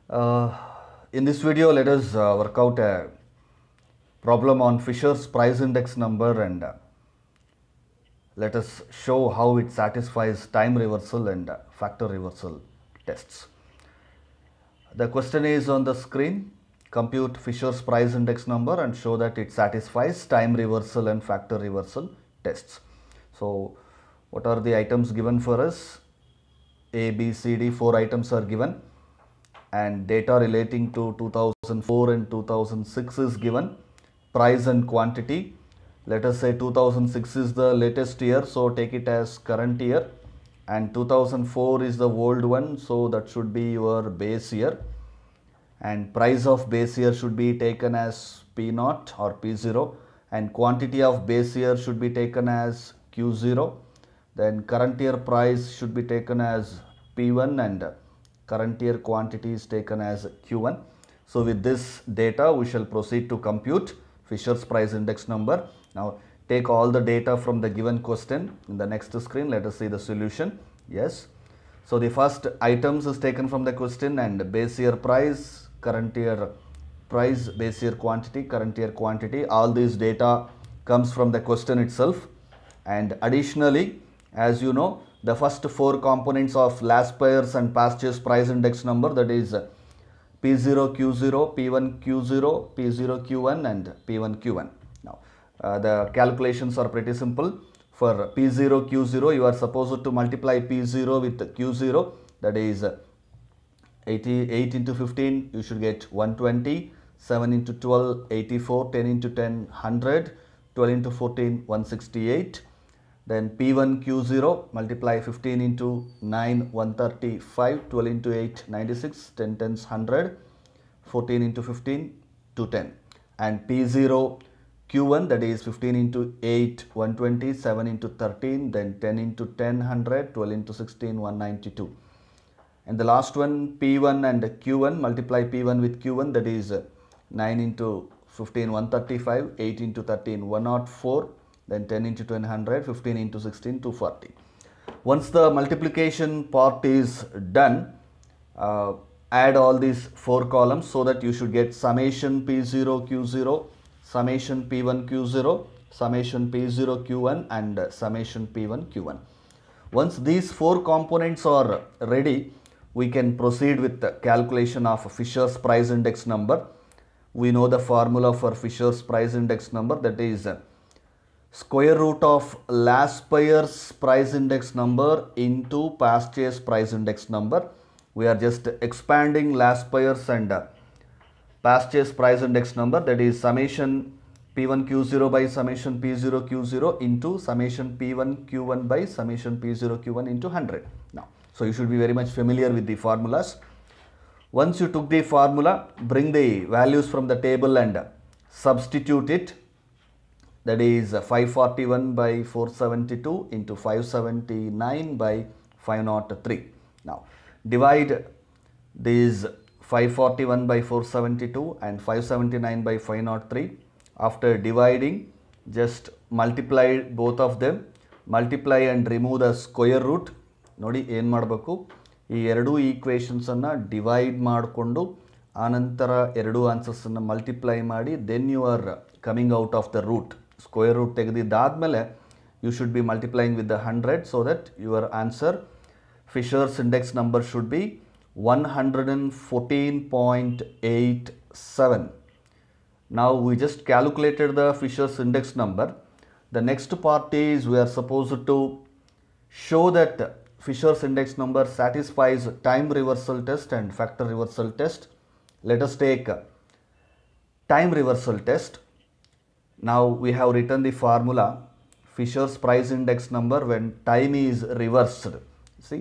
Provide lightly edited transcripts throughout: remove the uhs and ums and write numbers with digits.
Uh, in this video, let us work out a problem on Fisher's price index number and let us show how it satisfies time reversal and factor reversal tests. The question is on the screen. Compute Fisher's price index number and show that it satisfies time reversal and factor reversal tests. So, what are the items given for us? A, B, C, D, 4 items are given, and data relating to 2004 and 2006 is given. Price and quantity. Let us say 2006 is the latest year, so take it as current year, and 2004 is the old one, so that should be your base year. And price of base year should be taken as P0 or P0, and quantity of base year should be taken as Q0. Then current year price should be taken as P1 and current year quantity is taken as Q1. So with this data we shall proceed to compute Fisher's price index number. Now take all the data from the given question. In the next screen let us see the solution. Yes. So the first items is taken from the question, and base year price, current year price, base year quantity, current year quantity, all these data comes from the question itself. And additionally, as you know, the first four components of last year's and past year's price index number, that is P0 Q0, P1 Q0, P0 Q1 and P1 Q1. Now the calculations are pretty simple. For P0 Q0 you are supposed to multiply P0 with Q0, that is 88 into 15 you should get 120, 7 into 12 84, 10 into 10 100, 12 into 14 168. Then P1 Q0 multiply 15 into 9 135, 12 into 8 96, 10 tens 100, 14 into 15 210. And P0 Q1, that is 15 into 8 120, 7 into 13, then 10 into 10 100, 12 into 16 192. And the last one P1 and Q1, multiply P1 with Q1, that is 9 into 15 135, 8 into 13 104, then 10 into 10 100, 15 into 16 240. Once the multiplication part is done, add all these four columns so that you should get summation P0 Q0, summation P1 Q0, summation P0 Q1 and summation P1 Q1. Once these four components are ready, we can proceed with the calculation of Fisher's price index number. We know the formula for Fisher's price index number, that is square root of last year's price index number into past year's price index number. We are just expanding last year's and past year's price index number, that is summation P1 Q0 by summation P0 Q0 into summation P1 Q1 by summation P0 Q1 into 100. Now, so you should be very much familiar with the formulas. Once you took the formula, bring the values from the table and substitute it. That is 541 by 472 into 579 by 503. Now divide these 541 by 472 and 579 by 503. After dividing, just multiply both of them. Multiply and remove the square root. ನೋಡಿ ಏನು ಮಾಡಬೇಕು, ಈ ಎರಡು ಈಕ್ವೇಷನ್ಸನ್ನು divide ಮಾಡಿಕೊಂಡು ಆನಂತರ ಎರಡು ಆನ್ಸರ್ಸನ್ನು multiply ಮಾಡಿ then you are coming out of the root. Square root ತೆಗೆದಿದ್ದಾದಮೇಲೆ you should be multiplying with the 100 so that your answer Fisher's index number should be 114.87. Now we just calculated the Fisher's index number. The next part is we are supposed to show that Fisher's index number satisfies time reversal test and factor reversal test. Let us take time reversal test. Now we have written the formula Fisher's price index number when time is reversed. See,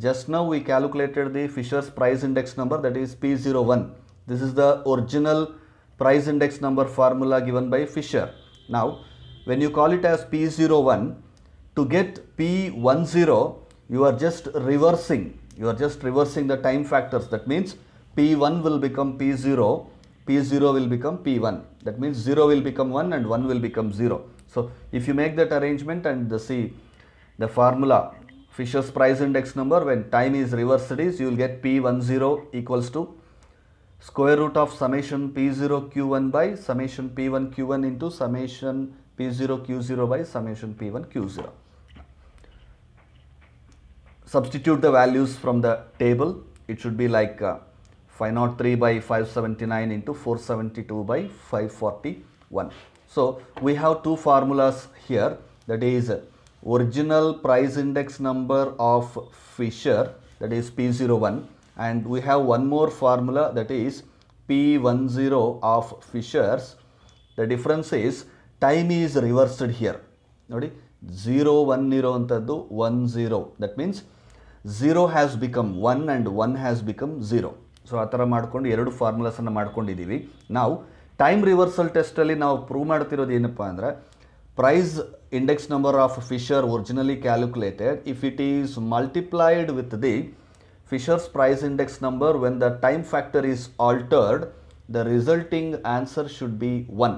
just now we calculated the Fisher's price index number, that is P01. This is the original price index number formula given by Fisher. Now when you call it as P01, to get P10 you are just reversing the time factors. That means P1 will become P0, P0 will become P1. That means 0 will become 1 and 1 will become 0. So if you make that arrangement and see the formula Fisher's price index number when time is reversed is, you will get P10 equals to square root of summation P0 Q1 by summation P1 Q1 into summation P0 Q0 by summation P1 Q0. Substitute the values from the table. It should be like 503 by 579 into 472 by 541. So we have two formulas here, that is original price index number of Fisher, that is P01, and we have one more formula, that is P10 of Fisher's. The difference is time is reversed here. Nodi 0 1 0 antaddu 1 0, that means 0 has become 1 and 1 has become 0. So ಆ ಥರ ಮಾಡ್ಕೊಂಡು ಎರಡು ಫಾರ್ಮುಲಾಸನ್ನು ಮಾಡ್ಕೊಂಡಿದ್ದೀವಿ. ನಾವು time reversal ಟೆಸ್ಟಲ್ಲಿ ನಾವು prove ಮಾಡ್ತಿರೋದು ಏನಪ್ಪ ಅಂದರೆ, price index number of Fisher originally calculated, if it is multiplied with the Fisher's price index number when the time factor is altered, the resulting answer should be 1.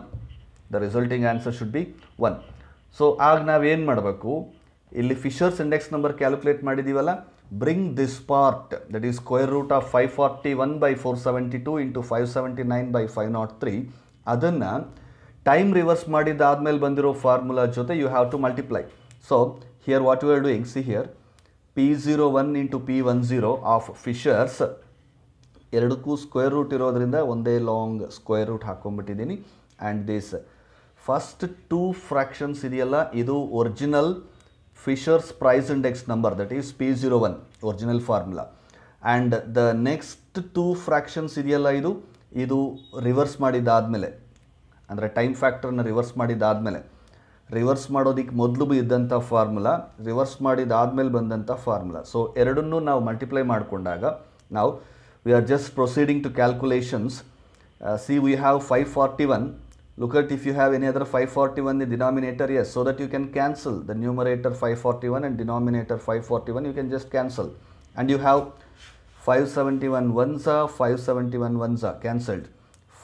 The resulting answer should be 1. So ಆಗ ನಾವೇನು ಮಾಡಬೇಕು, ಇಲ್ಲಿ Fisher's index number calculate ಮಾಡಿದ್ದೀವಲ್ಲ, bring this part, that is square root of 541 by 472 into 579 by 503, ಅದನ್ನು time reverse ಮಾಡಿದ್ದಾದ್ಮೇಲೆ ಬಂದಿರೋ formula ಜೊತೆ you have to multiply. So here what you are doing, see here P01 into P10 of Fisher's, ಎರಡಕ್ಕೂ square root ಇರೋದ್ರಿಂದ ಒಂದೇ long square root ಹಾಕ್ಕೊಂಡ್ಬಿಟ್ಟಿದ್ದೀನಿ. And this first two fractions ಇದೆಯಲ್ಲ, ಇದು original Fisher's price index number, that is P01 original formula. And the next two fractions ಇದೆಯಲ್ಲ, ಇದು reverse ಮಾಡಿದ್ದಾದಮೇಲೆ, ಅಂದರೆ ಟೈಮ್ ಫ್ಯಾಕ್ಟರ್ನ ರಿವರ್ಸ್ ಮಾಡಿದ್ದಾದಮೇಲೆ, ರಿವರ್ಸ್ ಮಾಡೋದಕ್ಕೆ ಮೊದಲು ಇದ್ದಂಥ ಫಾರ್ಮುಲಾ, ರಿವರ್ಸ್ ಮಾಡಿದಾದ್ಮೇಲೆ ಬಂದಂಥ ಫಾರ್ಮುಲಾ. ಸೊ ಎರಡನ್ನೂ ನಾವು ಮಲ್ಟಿಪ್ಲೈ ಮಾಡಿಕೊಂಡಾಗ ನಾವು we are just proceeding to calculations. See we have 541. Look at, if you have any other 541 in the denominator, yes, so that you can cancel the numerator 541 and denominator 541, you can just cancel. And you have 571 ones are 571 ones are cancelled.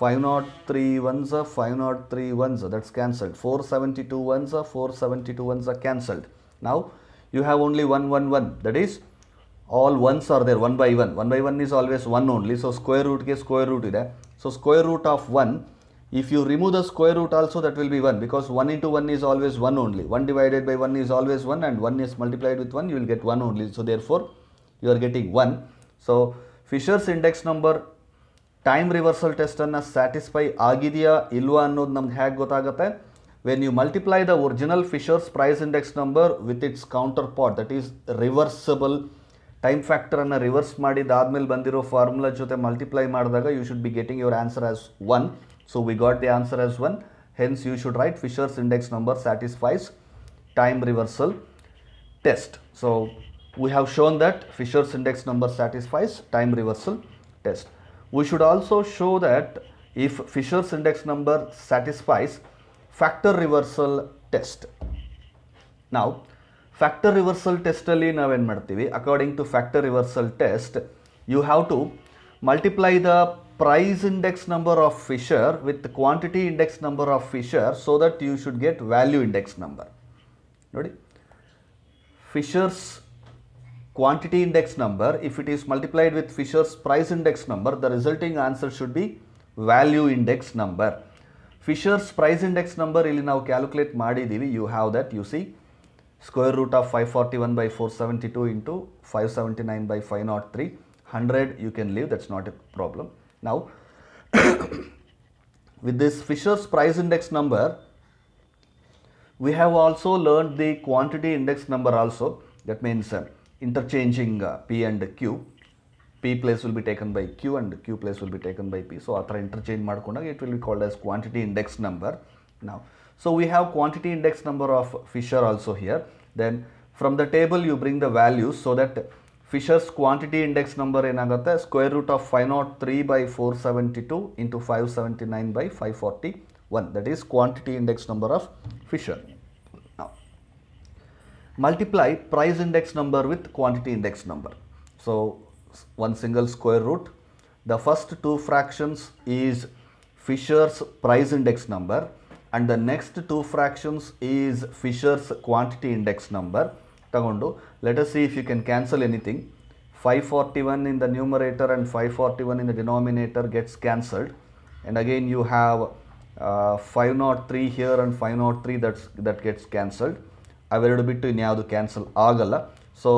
503 ones are 503 ones, that's cancelled. 472 ones are 472 ones are cancelled. Now you have only 111, that is all ones are there one by one. 1 by 1 is always 1 only, so square root ke square root ide. So square root of 1, if you remove the square root also, that will be 1, because 1 into 1 is always 1 only. 1 divided by 1 is always 1, and 1 is multiplied with 1, you will get 1 only. So therefore you are getting 1. So Fisher's index number time reversal ಟೆಸ್ಟನ್ನು satisfy ಆಗಿದೆಯಾ ಇಲ್ವಾ ಅನ್ನೋದು ನಮ್ಗೆ ಹೇಗೆ ಗೊತ್ತಾಗುತ್ತೆ, when you multiply the original Fisher's price index number with its counterpart, that is reversible. Time ಫ್ಯಾಕ್ಟರನ್ನು reverse ಮಾಡಿದಾದ್ಮೇಲೆ ಬಂದಿರೋ ಫಾರ್ಮುಲಾ ಜೊತೆ ಮಲ್ಟಿಪ್ಲೈ ಮಾಡಿದಾಗ you should be getting your answer as 1. So we got the answer as 1. Hence you should write Fisher's index number satisfies time reversal test. So we have shown that Fisher's index number satisfies time reversal test. We should also show that if Fisher's index number satisfies factor reversal test. Now, factor reversal test alli ನಾವು ಏನು ಮಾಡ್ತೀವಿ, according to factor reversal test, you have to multiply the price index number of Fisher with the quantity index number of Fisher, so that you should get value index number. Nodi, Fisher's quantity index number, if it is multiplied with Fisher's price index number, the resulting answer should be value index number. Fisher's price index number ಇಲ್ಲಿ ನಾವು calculate ಮಾಡಿದ್ದೀವಿ. You have that, you see, square root of 541 by 472 into 579 by 503. 100 you can leave, that's not a problem. Now with this Fisher's price index number, we have also learned the quantity index number also. That means interchanging P and Q. P place will be taken by Q and Q place will be taken by P. So after interchange madkondaga it will be called as quantity index number. Now, so we have quantity index number of Fisher also here. Then from the table you bring the values, so that Fisher's quantity index number enagutte, square root of 503 by 472 into 579 by 541. That is quantity index number of Fisher. Multiply price index number with quantity index number. So one single square root. The first two fractions is Fisher's price index number, and the next two fractions is Fisher's quantity index number. Tagondo, let us see if you can cancel anything. 541 in the numerator and 541 in the denominator gets cancelled, and again you have 503 here and 503 that gets cancelled. ಅವೆರಡು ಬಿಟ್ಟು ಇನ್ಯಾವುದು cancel ಆಗಲ್ಲ. So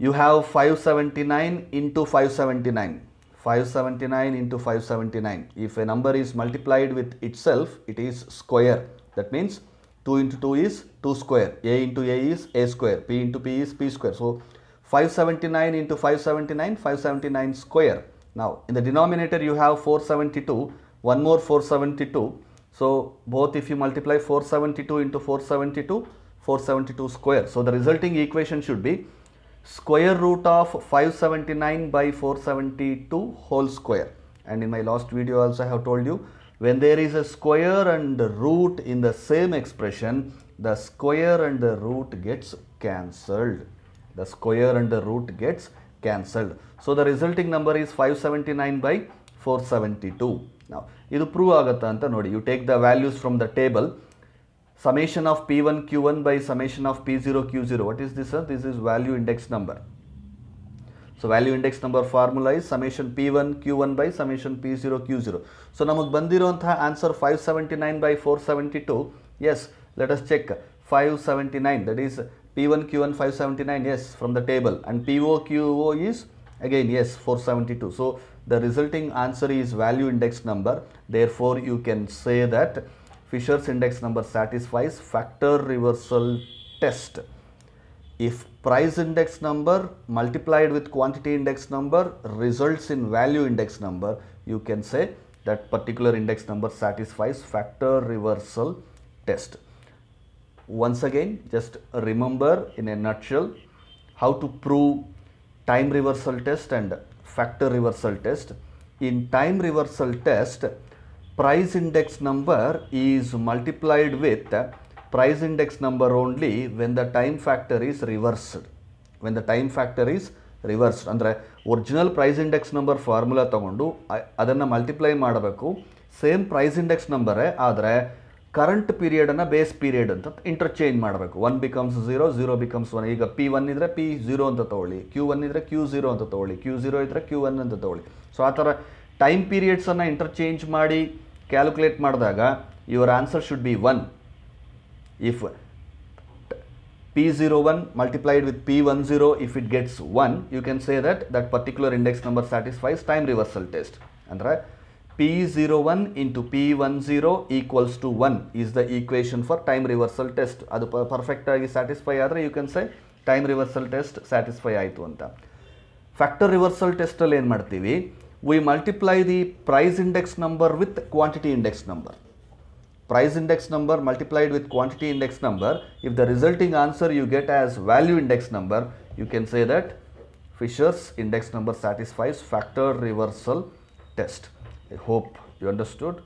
you have 579 into 579. 579 into 579. If a number is multiplied with itself, it is square. That means 2 into 2 is 2 square. A into A is A square. P into P is P square. So 579 into 579, 579 square. Now in the denominator you have 472, one more 472. So both if you multiply 472 into 472, 472 square. So the resulting equation should be square root of 579 by 472 whole square. And in my last video also I have told you, when there is a square and root in the same expression, the square and the root gets cancelled. The square and the root gets cancelled. So the resulting number is 579 by 472. Now idu prove agutta anta nodi. You take the values from the table. Summation of P1 Q1 by summation of P0 Q0. What is this, sir? This is value index number. So value index number formula is summation P1 Q1 by summation P0 Q0. So ನಮಗೆ ಬಂದಿರುವಂತಹ answer 579 by 472. Yes, let us check. 579, that is P1 Q1 579, yes, from the table, and PO QO is again yes 472. So the resulting answer is value index number. Therefore you can say that Fisher's index number satisfies factor reversal test. If price index number multiplied with quantity index number results in value index number, you can say that particular index number satisfies factor reversal test. Once again, just remember in a nutshell how to prove time reversal test and factor reversal test. In time reversal test, price index number is multiplied with price index number only when the time factor is reversed. When the time factor is reversed, ಅಂದರೆ original price index number formula ತಗೊಂಡು ಅದನ್ನು multiply ಮಾಡಬೇಕು, same price index ನಂಬರೇ ಆದರೆ current ಪೀರಿಯಡನ್ನು base period ಅಂತ interchange ಮಾಡಬೇಕು. 1 becomes 0, 0 becomes 1. ಈಗ P1 ಇದ್ದರೆ P0 ಅಂತ ತೊಗೊಳ್ಳಿ, Q1 ಇದ್ದರೆ Q0 ಅಂತ ತೊಗೊಳ್ಳಿ, Q0 ಇದ್ದರೆ Q1 ಅಂತ ತೊಗೊಳ್ಳಿ. ಸೊ ಆ ಥರ ಟೈಮ್ ಪೀರಿಯಡ್ಸನ್ನು ಇಂಟರ್ಚೇಂಜ್ ಮಾಡಿ ಕ್ಯಾಲ್ಕುಲೇಟ್ ಮಾಡಿದಾಗ your answer should be 1. If P01 multiplied with P10, if it gets 1, you can say that that particular index number satisfies time reversal test. Andre P01 into P10 equals to 1 is the equation for time reversal test. Adu perfect agi satisfy adre you can say time reversal test satisfy aitu anta. Factor reversal test alli ಏನು ಮಾಡ್ತೀವಿ, we multiply the price index number with quantity index number. Price index number multiplied with quantity index number, if the resulting answer you get as value index number, you can say that Fisher's index number satisfies factor reversal test. I hope you understood.